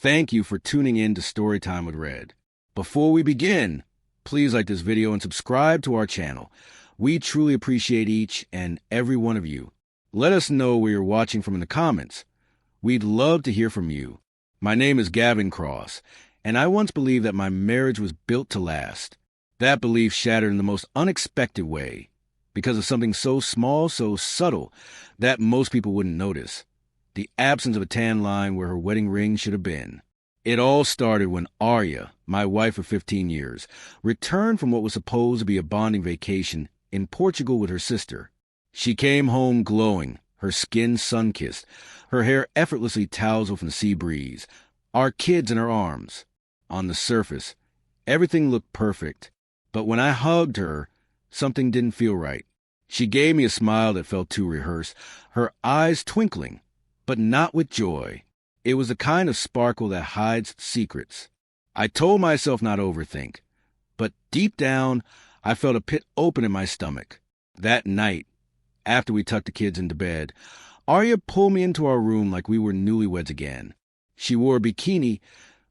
Thank you for tuning in to Storytime with Red. Before we begin, please like this video and subscribe to our channel. We truly appreciate each and every one of you. Let us know where you're watching from in the comments. We'd love to hear from you. My name is Gavin Cross, and I once believed that my marriage was built to last. That belief shattered in the most unexpected way, because of something so small, so subtle, that most people wouldn't notice. The absence of a tan line where her wedding ring should have been. It all started when Arya, my wife of 15 years, returned from what was supposed to be a bonding vacation in Portugal with her sister. She came home glowing, her skin sun-kissed, her hair effortlessly tousled from the sea breeze, our kids in her arms. On the surface, everything looked perfect, but when I hugged her, something didn't feel right. She gave me a smile that felt too rehearsed, her eyes twinkling, but not with joy. It was the kind of sparkle that hides secrets. I told myself not to overthink, but deep down, I felt a pit open in my stomach. That night, after we tucked the kids into bed, Arya pulled me into our room like we were newlyweds again. She wore a bikini,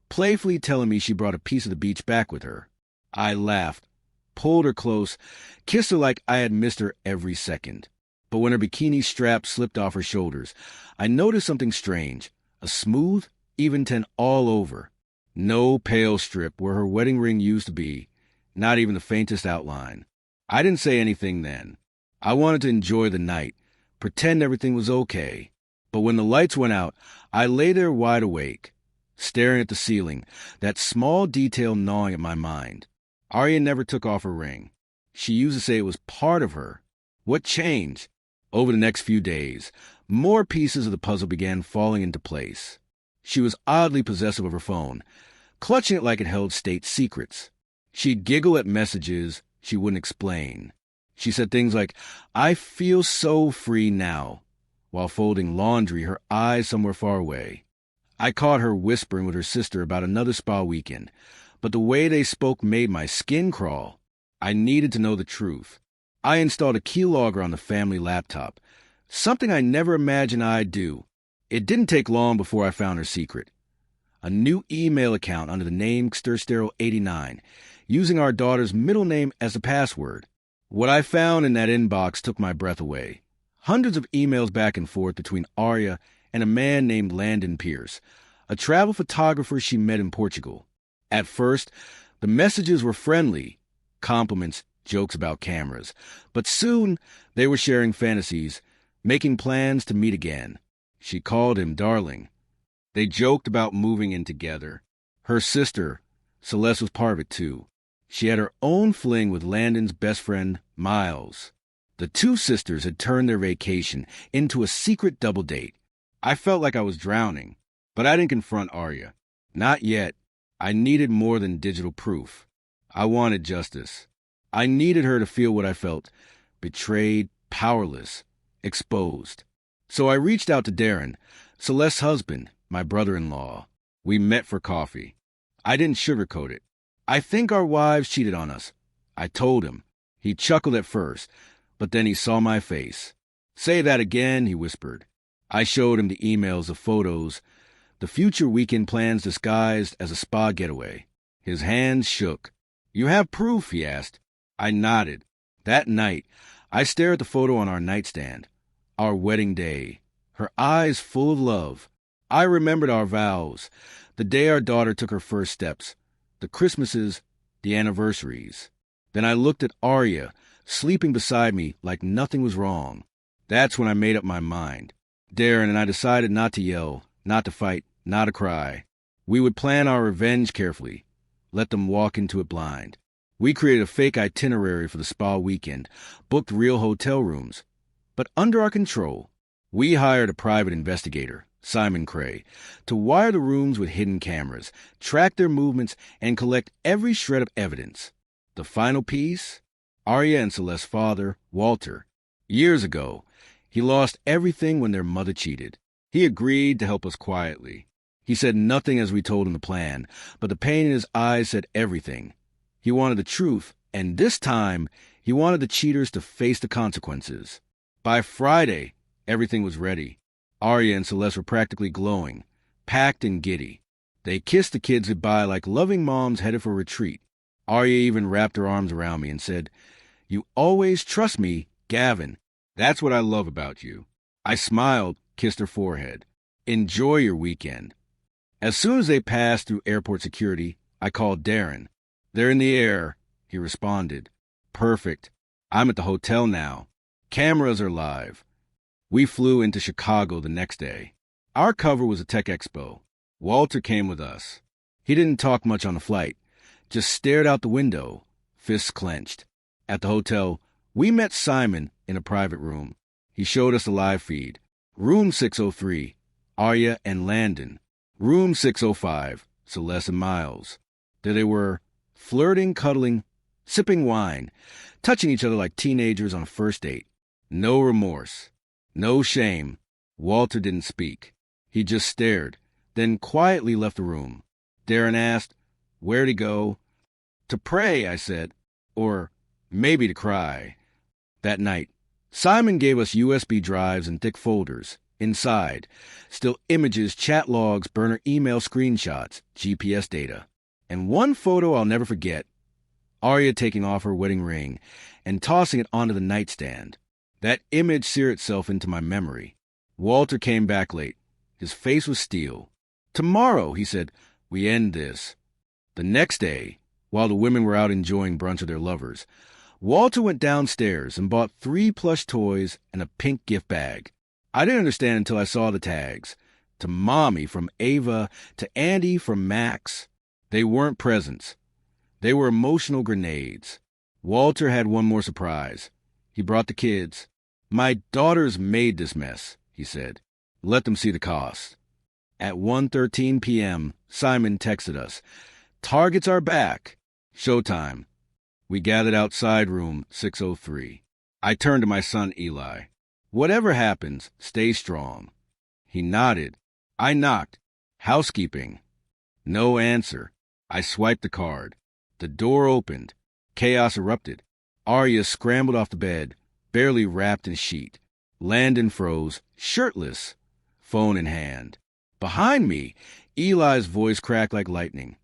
playfully telling me she brought a piece of the beach back with her. I laughed, pulled her close, kissed her like I had missed her every second. But when her bikini strap slipped off her shoulders, I noticed something strange, a smooth, even tint all over. No pale strip where her wedding ring used to be, not even the faintest outline. I didn't say anything then. I wanted to enjoy the night, pretend everything was okay. But when the lights went out, I lay there wide awake, staring at the ceiling, that small detail gnawing at my mind. Arya never took off her ring. She used to say it was part of her. What changed? Over the next few days, more pieces of the puzzle began falling into place. She was oddly possessive of her phone, clutching it like it held state secrets. She'd giggle at messages she wouldn't explain. She said things like, "I feel so free now," while folding laundry, her eyes somewhere far away. I caught her whispering with her sister about another spa weekend, but the way they spoke made my skin crawl. I needed to know the truth. I installed a keylogger on the family laptop, something I never imagined I'd do. It didn't take long before I found her secret. A new email account under the name Sterstero89, using our daughter's middle name as a password. What I found in that inbox took my breath away. Hundreds of emails back and forth between Arya and a man named Landon Pierce, a travel photographer she met in Portugal. At first, the messages were friendly, compliments, jokes about cameras, but soon they were sharing fantasies, making plans to meet again. She called him darling. They joked about moving in together. Her sister, Celeste, was part of it too. She had her own fling with Landon's best friend, Miles. The two sisters had turned their vacation into a secret double date. I felt like I was drowning, but I didn't confront Arya. Not yet. I needed more than digital proof. I wanted justice. I needed her to feel what I felt, betrayed, powerless, exposed. So I reached out to Darren, Celeste's husband, my brother-in-law. We met for coffee. I didn't sugarcoat it. "I think our wives cheated on us," I told him. He chuckled at first, but then he saw my face. "Say that again," he whispered. I showed him the emails, the photos, the future weekend plans disguised as a spa getaway. His hands shook. "You have proof?" he asked. I nodded. That night, I stared at the photo on our nightstand. Our wedding day. Her eyes full of love. I remembered our vows. The day our daughter took her first steps. The Christmases, the anniversaries. Then I looked at Arya, sleeping beside me like nothing was wrong. That's when I made up my mind. Darren and I decided not to yell, not to fight, not to cry. We would plan our revenge carefully. Let them walk into it blind. We created a fake itinerary for the spa weekend, booked real hotel rooms. But under our control, we hired a private investigator, Simon Cray, to wire the rooms with hidden cameras, track their movements, and collect every shred of evidence. The final piece? Arya and Celeste's father, Walter. Years ago, he lost everything when their mother cheated. He agreed to help us quietly. He said nothing as we told him the plan, but the pain in his eyes said everything. He wanted the truth, and this time, he wanted the cheaters to face the consequences. By Friday, everything was ready. Arya and Celeste were practically glowing, packed and giddy. They kissed the kids goodbye like loving moms headed for retreat. Arya even wrapped her arms around me and said, "You always trust me, Gavin. That's what I love about you." I smiled, kissed her forehead. "Enjoy your weekend." As soon as they passed through airport security, I called Darren. "They're in the air," he responded. "Perfect. I'm at the hotel now. Cameras are live." We flew into Chicago the next day. Our cover was a tech expo. Walter came with us. He didn't talk much on the flight, just stared out the window, fists clenched. At the hotel, we met Simon in a private room. He showed us the live feed. Room 603, Arya and Landon. Room 605, Celeste and Miles. There they were, flirting, cuddling, sipping wine, touching each other like teenagers on a first date. No remorse. No shame. Walter didn't speak. He just stared, then quietly left the room. Darren asked, "Where'd he go?" "To pray," I said. "Or maybe to cry." That night, Simon gave us USB drives and thick folders. Inside, still images, chat logs, burner email screenshots, GPS data. And one photo I'll never forget, Arya taking off her wedding ring and tossing it onto the nightstand. That image seared itself into my memory. Walter came back late. His face was steel. "Tomorrow," he said, "we end this." The next day, while the women were out enjoying brunch with their lovers, Walter went downstairs and bought 3 plush toys and a pink gift bag. I didn't understand until I saw the tags. To Mommy from Ava, to Andy from Max. They weren't presents. They were emotional grenades. Walter had one more surprise. He brought the kids. "My daughters made this mess," he said. "Let them see the cost." At 1:13 p.m., Simon texted us, "Targets are back. Showtime." We gathered outside room 603. I turned to my son Eli. "Whatever happens, stay strong." He nodded. I knocked. "Housekeeping." No answer. I swiped the card. The door opened. Chaos erupted. Arya scrambled off the bed, barely wrapped in a sheet. Landon froze, shirtless, phone in hand. Behind me, Eli's voice cracked like lightning.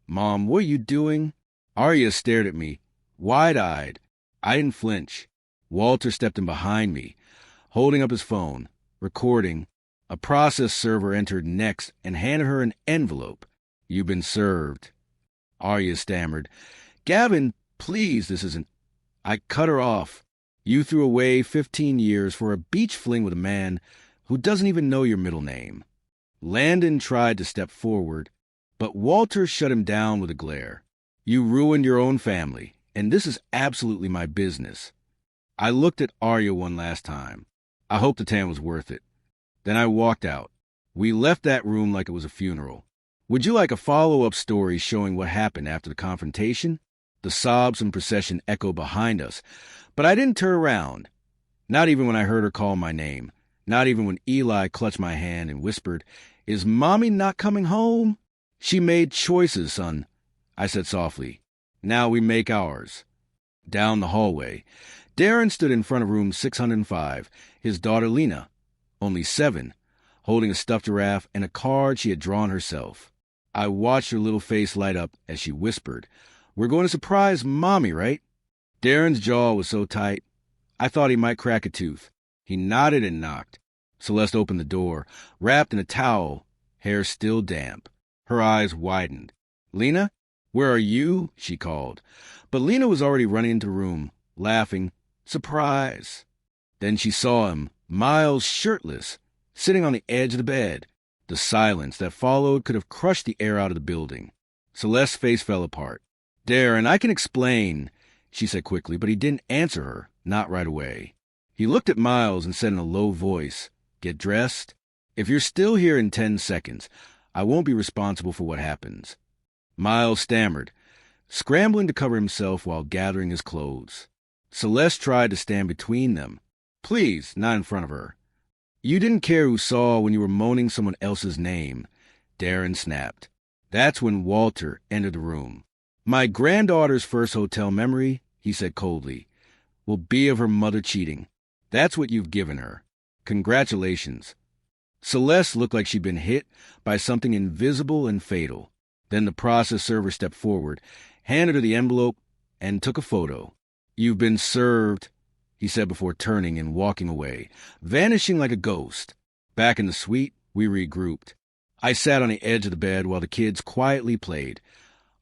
"Mom, what are you doing?" Arya stared at me, wide-eyed. I didn't flinch. Walter stepped in behind me, holding up his phone, recording. A process server entered next and handed her an envelope. "You've been served." Arya stammered, "Gavin, please, this isn't..." I cut her off. "You threw away 15 years for a beach fling with a man who doesn't even know your middle name." Landon tried to step forward, but Walter shut him down with a glare. "You ruined your own family, and this is absolutely my business." I looked at Arya one last time. I hoped the tan was worth it. Then I walked out. We left that room like it was a funeral. Would you like a follow-up story showing what happened after the confrontation? The sobs and procession echoed behind us, but I didn't turn around. Not even when I heard her call my name. Not even when Eli clutched my hand and whispered, "Is Mommy not coming home?" "She made choices, son," I said softly. "Now we make ours." Down the hallway, Darren stood in front of room 605, his daughter Lena, only 7, holding a stuffed giraffe and a card she had drawn herself. I watched her little face light up as she whispered, "We're going to surprise Mommy, right?" Darren's jaw was so tight, I thought he might crack a tooth. He nodded and knocked. Celeste opened the door, wrapped in a towel, hair still damp. Her eyes widened. "Lena, where are you?" she called. But Lena was already running into the room, laughing. "Surprise!" Then she saw him, Miles shirtless, sitting on the edge of the bed. The silence that followed could have crushed the air out of the building. Celeste's face fell apart. "Darren, I can explain," she said quickly, but he didn't answer her, not right away. He looked at Miles and said in a low voice, "Get dressed. If you're still here in 10 seconds, I won't be responsible for what happens." Miles stammered, scrambling to cover himself while gathering his clothes. Celeste tried to stand between them. "Please, not in front of her." "You didn't care who saw when you were moaning someone else's name," Darren snapped. That's when Walter entered the room. "My granddaughter's first hotel memory," he said coldly, "will be of her mother cheating. That's what you've given her. Congratulations." Celeste looked like she'd been hit by something invisible and fatal. Then the process server stepped forward, handed her the envelope, and took a photo. "You've been served," he said before turning and walking away, vanishing like a ghost. Back in the suite, we regrouped. I sat on the edge of the bed while the kids quietly played,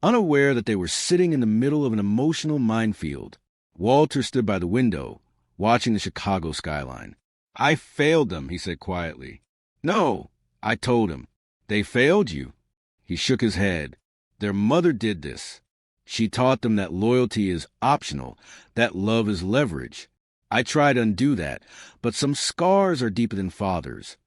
unaware that they were sitting in the middle of an emotional minefield. Walter stood by the window, watching the Chicago skyline. "I failed them," he said quietly. "No," I told him. "They failed you." He shook his head. "Their mother did this. She taught them that loyalty is optional, that love is leverage. I tried to undo that, but some scars are deeper than fathers."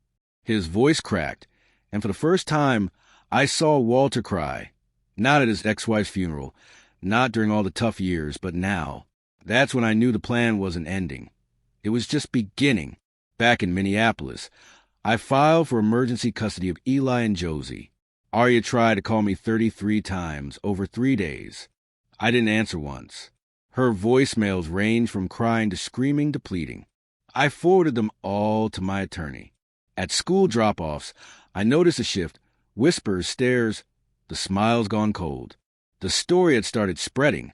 His voice cracked, and for the first time, I saw Walter cry. Not at his ex-wife's funeral, not during all the tough years, but now. That's when I knew the plan wasn't ending. It was just beginning. Back in Minneapolis, I filed for emergency custody of Eli and Josie. Arya tried to call me 33 times over 3 days. I didn't answer once. Her voicemails ranged from crying to screaming to pleading. I forwarded them all to my attorney. At school drop-offs, I noticed a shift. Whispers, stares, the smiles gone cold. The story had started spreading,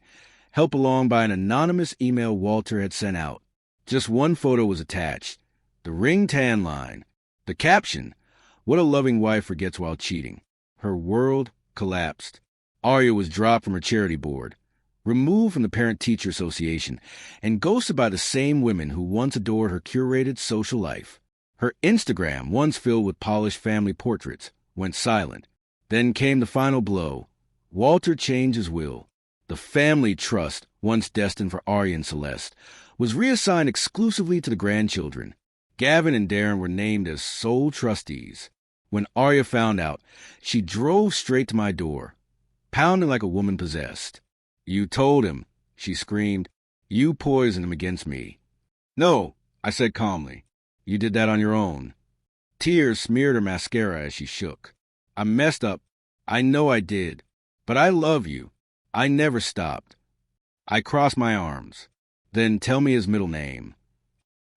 helped along by an anonymous email Walter had sent out. Just one photo was attached. The ring tan line. The caption, "What a loving wife forgets while cheating." Her world collapsed. Arya was dropped from her charity board, removed from the Parent-Teacher Association, and ghosted by the same women who once adored her curated social life. Her Instagram, once filled with polished family portraits, went silent. Then came the final blow. Walter changed his will. The family trust, once destined for Arya and Celeste, was reassigned exclusively to the grandchildren. Gavin and Darren were named as sole trustees. When Arya found out, she drove straight to my door, pounding like a woman possessed. "You told him," she screamed. "You poisoned him against me." "No," I said calmly. "You did that on your own." Tears smeared her mascara as she shook. "I messed up. I know I did. But I love you. I never stopped." I crossed my arms. "Then tell me his middle name."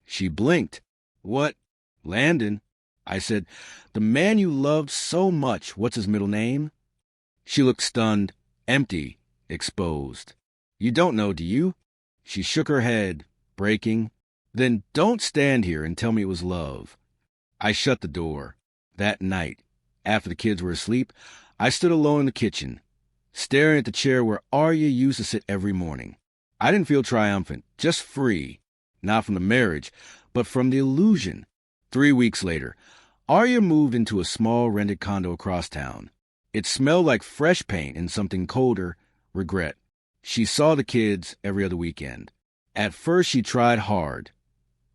She blinked. "What?" "Landon." I said, "The man you loved so much, what's his middle name?" She looked stunned, empty, exposed. "You don't know, do you?" She shook her head, breaking. "Then don't stand here and tell me it was love." I shut the door. That night, after the kids were asleep, I stood alone in the kitchen, staring at the chair where Arya used to sit every morning. I didn't feel triumphant, just free. Not from the marriage, but from the illusion. 3 weeks later, Arya moved into a small rented condo across town. It smelled like fresh paint and something colder, regret. She saw the kids every other weekend. At first, she tried hard.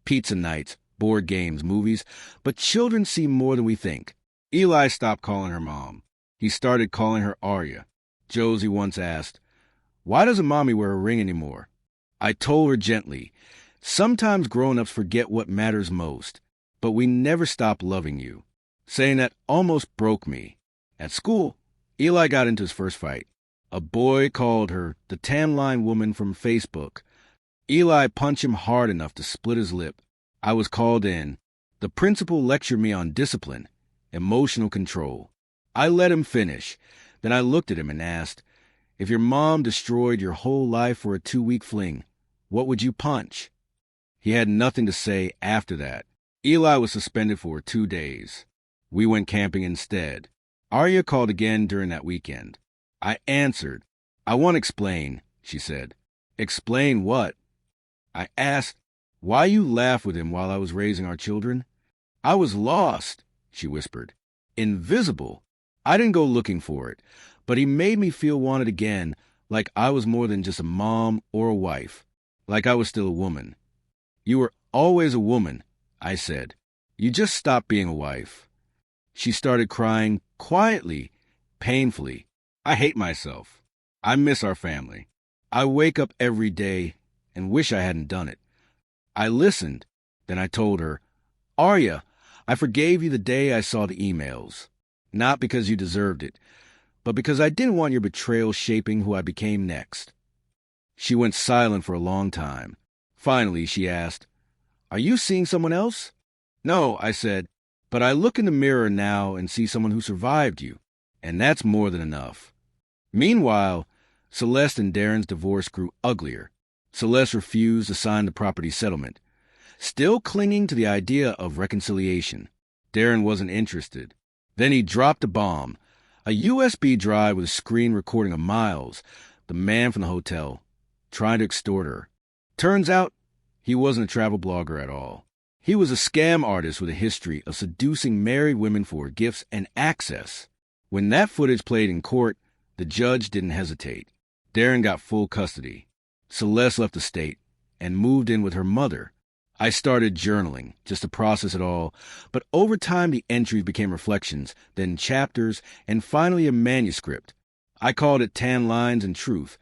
Pizza nights, board games, movies, but children see more than we think. Eli stopped calling her mom. He started calling her Arya. Josie once asked, "Why doesn't Mommy wear a ring anymore?" I told her gently, "Sometimes grown-ups forget what matters most, but we never stop loving you." Saying that almost broke me. At school, Eli got into his first fight. A boy called her the tan line woman from Facebook. Eli punched him hard enough to split his lip. I was called in. The principal lectured me on discipline, emotional control. I let him finish. Then I looked at him and asked, "If your mom destroyed your whole life for a 2-week fling, what would you punch?" He had nothing to say after that. Eli was suspended for 2 days. We went camping instead. Arya called again during that weekend. I answered. "I want to explain," she said. "Explain what?" I asked, "Why you laugh with him while I was raising our children?" "I was lost," she whispered. "Invisible. I didn't go looking for it, but he made me feel wanted again, like I was more than just a mom or a wife, like I was still a woman." "You were always a woman," I said. "You just stopped being a wife." She started crying quietly, painfully. "I hate myself. I miss our family. I wake up every day and wish I hadn't done it." I listened. Then I told her, "Arya, I forgave you the day I saw the emails. Not because you deserved it, but because I didn't want your betrayal shaping who I became next." She went silent for a long time. Finally, she asked, "Are you seeing someone else?" "No," I said. But I look in the mirror now and see someone who survived you, and that's more than enough. Meanwhile, Celeste and Darren's divorce grew uglier. Celeste refused to sign the property settlement, still clinging to the idea of reconciliation. Darren wasn't interested. Then he dropped a bomb, a USB drive with a screen recording of Miles, the man from the hotel, trying to extort her. Turns out, he wasn't a travel blogger at all. He was a scam artist with a history of seducing married women for gifts and access. When that footage played in court, the judge didn't hesitate. Darren got full custody. Celeste left the state and moved in with her mother. I started journaling, just to process it all, but over time the entries became reflections, then chapters, and finally a manuscript. I called it Tan Lines and Truth,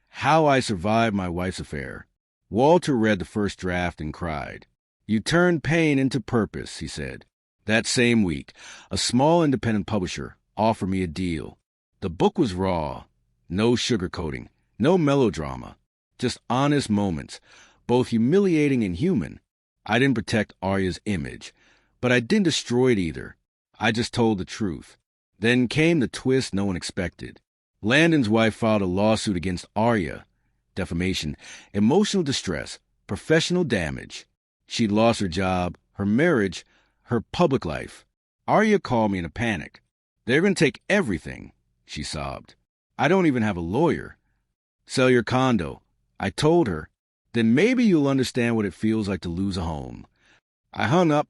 How I Survived My Wife's Affair. Walter read the first draft and cried. "You turned pain into purpose," he said. That same week, a small independent publisher offered me a deal. The book was raw, no sugarcoating, no melodrama, just honest moments, both humiliating and human. I didn't protect Arya's image, but I didn't destroy it either. I just told the truth. Then came the twist no one expected. Landon's wife filed a lawsuit against Arya. Defamation, emotional distress, professional damage. She'd lost her job, her marriage, her public life. Arya called me in a panic. "They're going to take everything," she sobbed. "I don't even have a lawyer." "Sell your condo," I told her. "Then maybe you'll understand what it feels like to lose a home." I hung up.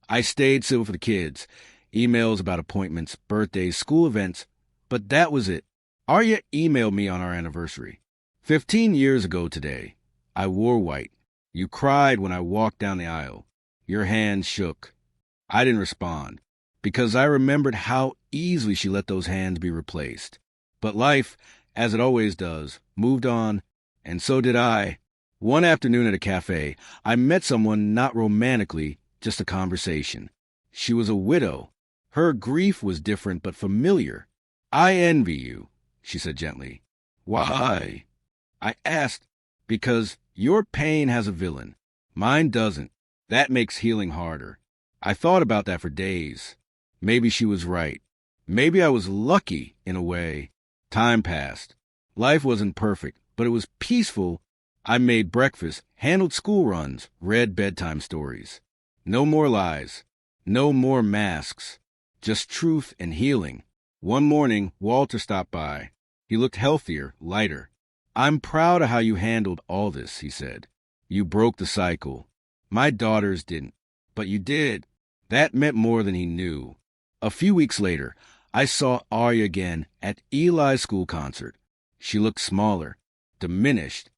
I stayed civil for the kids. Emails about appointments, birthdays, school events. But that was it. Arya emailed me on our anniversary. 15 years ago today. I wore white. You cried when I walked down the aisle. Your hands shook. I didn't respond, because I remembered how easily she let those hands be replaced. But life, as it always does, moved on, and so did I. One afternoon at a cafe, I met someone not romantically, just a conversation. She was a widow. Her grief was different but familiar. "I envy you," she said gently. "Why?" I asked. "Because your pain has a villain. Mine doesn't. That makes healing harder." I thought about that for days. Maybe she was right. Maybe I was lucky in a way. Time passed. Life wasn't perfect, but it was peaceful. I made breakfast, handled school runs, read bedtime stories. No more lies. No more masks. Just truth and healing. One morning, Walter stopped by. He looked healthier, lighter. "I'm proud of how you handled all this," he said. "You broke the cycle. My daughters didn't, but you did." That meant more than he knew. A few weeks later, I saw Arya again at Eli's school concert. She looked smaller, diminished,